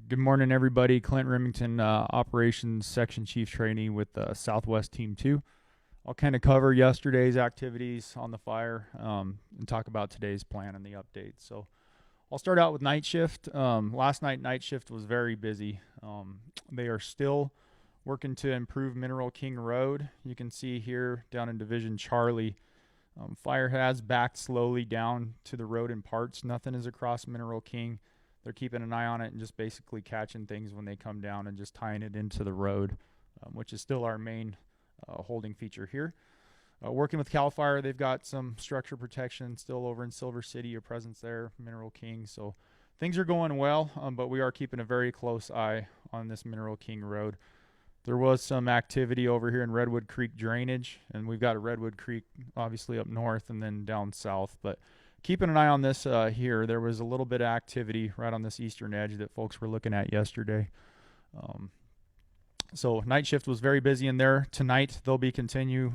Good morning, everybody. Clint, Remington, Operations Section Chief Trainee with Southwest Team 2. I'll kind of cover yesterday's activities on the fire and talk about today's plan and the update. So I'll start out with night shift. Last night shift was very busy. They are still working to improve Mineral King Road. You can see here down in Division Charlie, fire has backed slowly down to the road in parts. Nothing is across Mineral King. They're keeping an eye on it and just basically catching things when they come down and just tying it into the road, which is still our main holding feature here. Working with CAL FIRE, they've got some structure protection still over in Silver City, a presence there, Mineral King. So things are going well, but we are keeping a very close eye on this Mineral King Road. There was some activity over here in Redwood Creek drainage, and we've got a Redwood Creek obviously up north and then down south, but keeping an eye on this here. There was a little bit of activity right on this eastern edge that folks were looking at yesterday. So night shift was very busy in there. Tonight they'll be continue.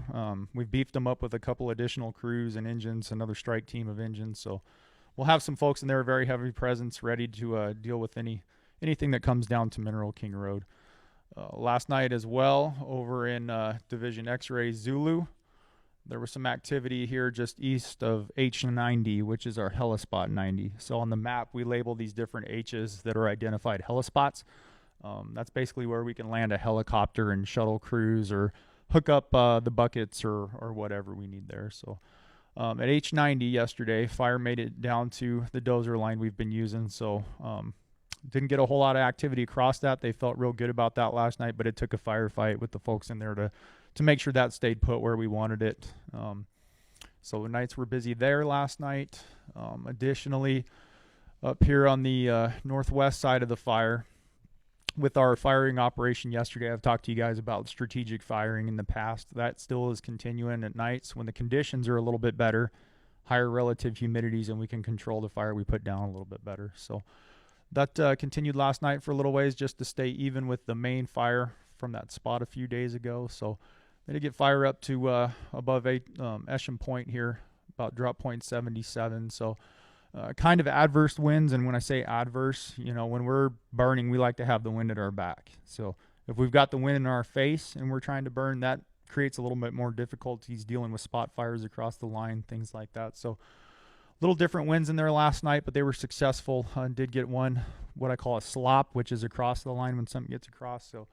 We've beefed them up with a couple additional crews and engines, another strike team of engines. So we'll have some folks in there, very heavy presence, ready to deal with anything that comes down to Mineral King Road. Last night as well, over in Division X-Ray Zulu, there was some activity here just east of H90, which is our helispot 90. So on the map, we label these different H's that are identified helispots. That's basically where we can land a helicopter and shuttle crews or hook up the buckets or whatever we need there. So at H90 yesterday, fire made it down to the dozer line we've been using. So didn't get a whole lot of activity across that. They felt real good about that last night, but it took a firefight with the folks in there to make sure that stayed put where we wanted it. So the nights were busy there last night. Additionally, up here on the northwest side of the fire, with our firing operation yesterday, I've talked to you guys about strategic firing in the past. That still is continuing at nights when the conditions are a little bit better, higher relative humidities, and we can control the fire we put down a little bit better. So that continued last night for a little ways just to stay even with the main fire from that spot a few days ago. So they did get fire up to above Esham Point here, about drop point 77. So kind of adverse winds. And when I say adverse, when we're burning, we like to have the wind at our back. So if we've got the wind in our face and we're trying to burn, that creates a little bit more difficulties dealing with spot fires across the line, things like that. So little different winds in there last night, but they were successful. Did get one, what I call a slop, which is across the line when something gets across. So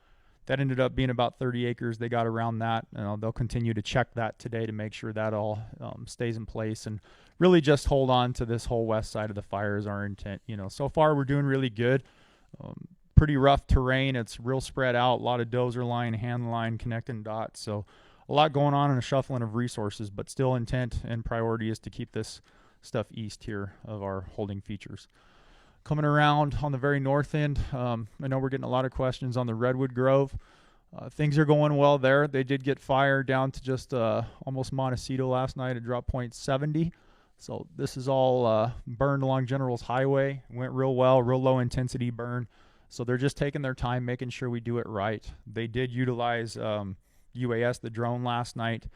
that ended up being about 30 acres. They got around that. They'll continue to check that today to make sure that all stays in place and really just hold on to this whole west side of the fire is our intent. So far we're doing really good. Pretty rough terrain. It's real spread out. A lot of dozer line, hand line, connecting dots. So a lot going on and a shuffling of resources, but still intent and priority is to keep this stuff east here of our holding features. Coming around on the very north end, I know we're getting a lot of questions on the Redwood Grove. Things are going well there. They did get fire down to just almost Montecito last night at drop point 70. So this is all burned along General's Highway. Went real well, real low intensity burn. So they're just taking their time, making sure we do it right. They did utilize UAS, the drone, last night,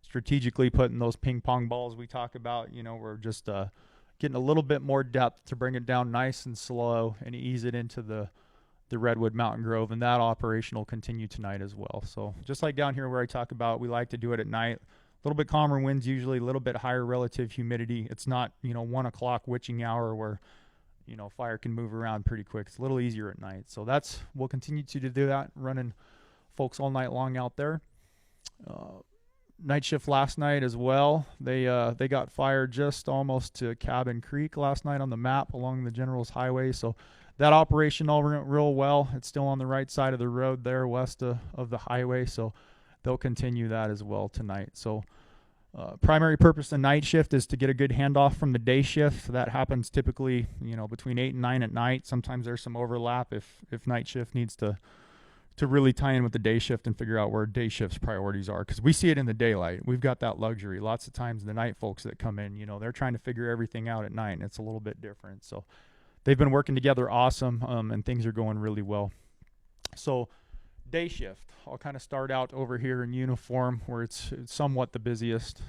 strategically putting those ping pong balls we talk about. We're just getting a little bit more depth to bring it down nice and slow and ease it into the Redwood Mountain Grove, and that operation will continue tonight as well. So just like down here where I talk about, we like to do it at night. A little bit calmer winds usually, a little bit higher relative humidity. It's not 1 o'clock witching hour where fire can move around pretty quick. It's a little easier at night. So we'll continue to do that, running folks all night long out there. Night shift last night as well. They got fired just almost to Cabin Creek last night on the map along the General's Highway. So that operation all went real well. It's still on the right side of the road there west of the highway. So they'll continue that as well tonight. So primary purpose of night shift is to get a good handoff from the day shift. That happens typically between 8 and 9 at night. Sometimes there's some overlap if night shift needs to really tie in with the day shift and figure out where day shift's priorities are, because we see it in the daylight. We've got that luxury. Lots of times the night folks that come in, they're trying to figure everything out at night, and it's a little bit different. So they've been working together awesome, and things are going really well. So day shift, I'll kind of start out over here in uniform where it's somewhat the busiest.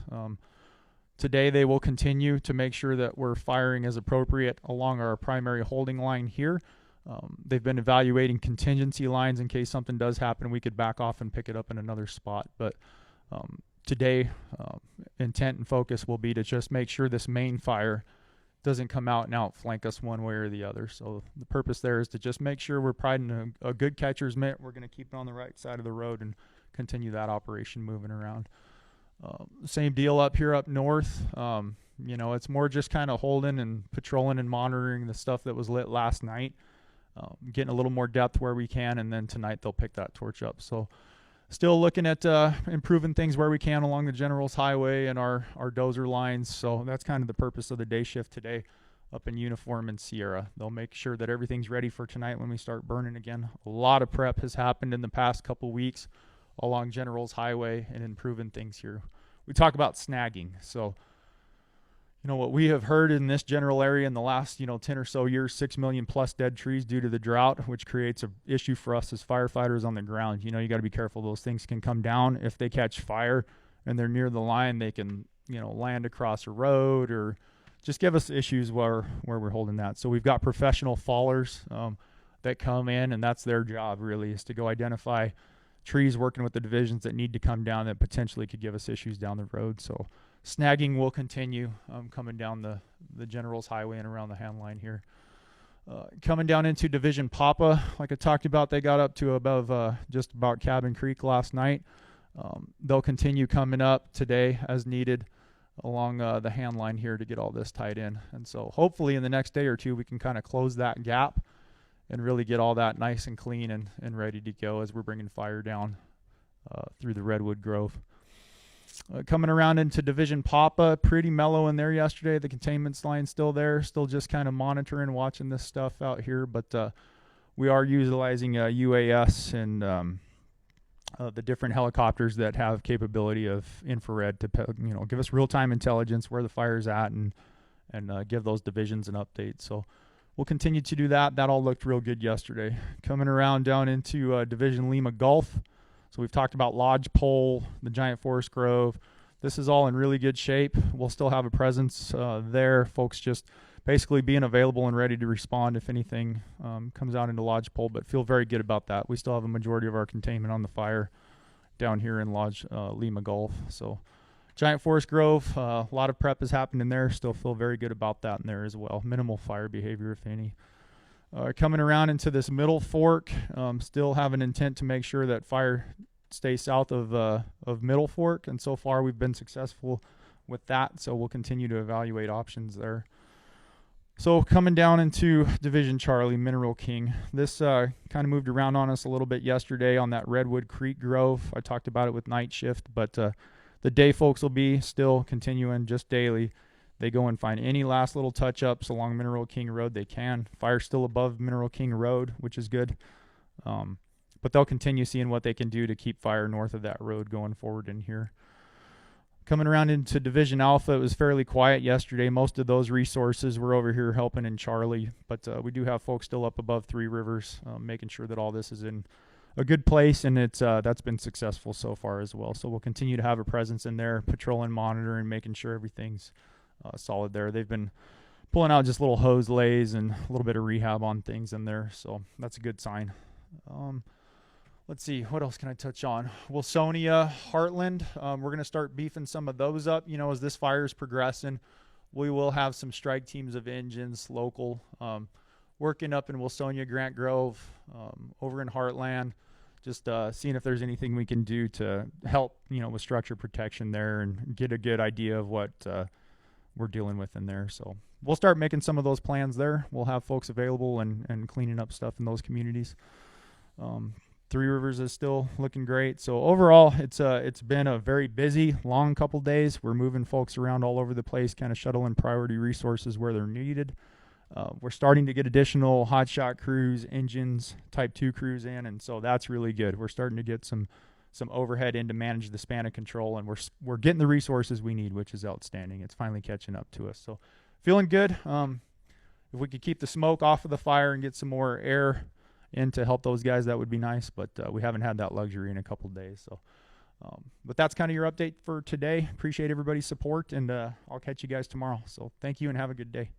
Today they will continue to make sure that we're firing as appropriate along our primary holding line here. They've been evaluating contingency lines in case something does happen. We could back off and pick it up in another spot. But today, intent and focus will be to just make sure this main fire doesn't come out and outflank us one way or the other. So the purpose there is to just make sure we're providing a good catcher's mitt. We're going to keep it on the right side of the road and continue that operation moving around. Same deal up here up north. It's more just kind of holding and patrolling and monitoring the stuff that was lit last night. Getting a little more depth where we can, and then tonight they'll pick that torch up. So still looking at improving things where we can along the General's Highway and our dozer lines. So that's kind of the purpose of the day shift today up in uniform in Sierra. They'll make sure that everything's ready for tonight when we start burning again. A lot of prep has happened in the past couple weeks along General's Highway and improving things here. We talk about snagging. So what we have heard in this general area in the last, 10 or so years, 6 million plus dead trees due to the drought, which creates an issue for us as firefighters on the ground. You got to be careful. Those things can come down. If they catch fire and they're near the line, they can, land across a road or just give us issues where we're holding that. So we've got professional fallers that come in, and that's their job really, is to go identify trees, working with the divisions that need to come down that potentially could give us issues down the road. So snagging will continue coming down the General's Highway and around the hand line here. Coming down into Division Papa, like I talked about, they got up to above just about Cabin Creek last night. They'll continue coming up today as needed along the hand line here to get all this tied in. And so hopefully in the next day or two we can kind of close that gap and really get all that nice and clean and ready to go as we're bringing fire down through the Redwood Grove. Coming around into Division Papa, pretty mellow in there yesterday. The containment line's still there, still just kind of monitoring, watching this stuff out here. But we are utilizing UAS and the different helicopters that have capability of infrared to give us real-time intelligence where the fire's at and give those divisions an update. So we'll continue to do that. That all looked real good yesterday. Coming around down into Division Lima Gulf. So we've talked about Lodgepole, the Giant Forest Grove. This is all in really good shape. We'll still have a presence there. Folks just basically being available and ready to respond if anything comes out into Lodgepole, but feel very good about that. We still have a majority of our containment on the fire down here in Lima Gulf. So Giant Forest Grove, a lot of prep has happened in there. Still feel very good about that in there as well. Minimal fire behavior, if any. Coming around into this middle fork, still have an intent to make sure that fire stays south of Middle Fork, and so far we've been successful with that, so we'll continue to evaluate options there. So coming down into Division Charlie, Mineral King, this kind of moved around on us a little bit yesterday on that Redwood Creek Grove. I talked about it with night shift, but the day folks will be still continuing just daily. They go and find any last little touch-ups along Mineral King Road they can. Fire's still above Mineral King Road, which is good. But they'll continue seeing what they can do to keep fire north of that road going forward in here. Coming around into Division Alpha, it was fairly quiet yesterday. Most of those resources were over here helping in Charlie. But we do have folks still up above Three Rivers, making sure that all this is in a good place, and that's been successful so far as well. So we'll continue to have a presence in there, patrolling, monitoring, making sure everything's solid there. They've been pulling out just little hose lays and a little bit of rehab on things in there, so that's a good sign. Let's see, what else can I touch on? Wilsonia, Heartland, we're going to start beefing some of those up. As this fire is progressing, we will have some strike teams of engines, local, working up in Wilsonia, Grant Grove, over in Heartland, just seeing if there's anything we can do to help, with structure protection there and get a good idea of what we're dealing with in there. So we'll start making some of those plans there. We'll have folks available and cleaning up stuff in those communities. Three Rivers is still looking great. So overall, it's been a very busy, long couple days. We're moving folks around all over the place, kind of shuttling priority resources where they're needed. We're starting to get additional hotshot crews, engines, Type 2 crews in, and so that's really good. We're starting to get some overhead in to manage the span of control, and we're getting the resources we need, which is outstanding. It's finally catching up to us. So feeling good. If we could keep the smoke off of the fire and get some more air in to help those guys, that would be nice, but we haven't had that luxury in a couple of days. So but that's kind of your update for today. Appreciate everybody's support, and I'll catch you guys tomorrow. So thank you and have a good day.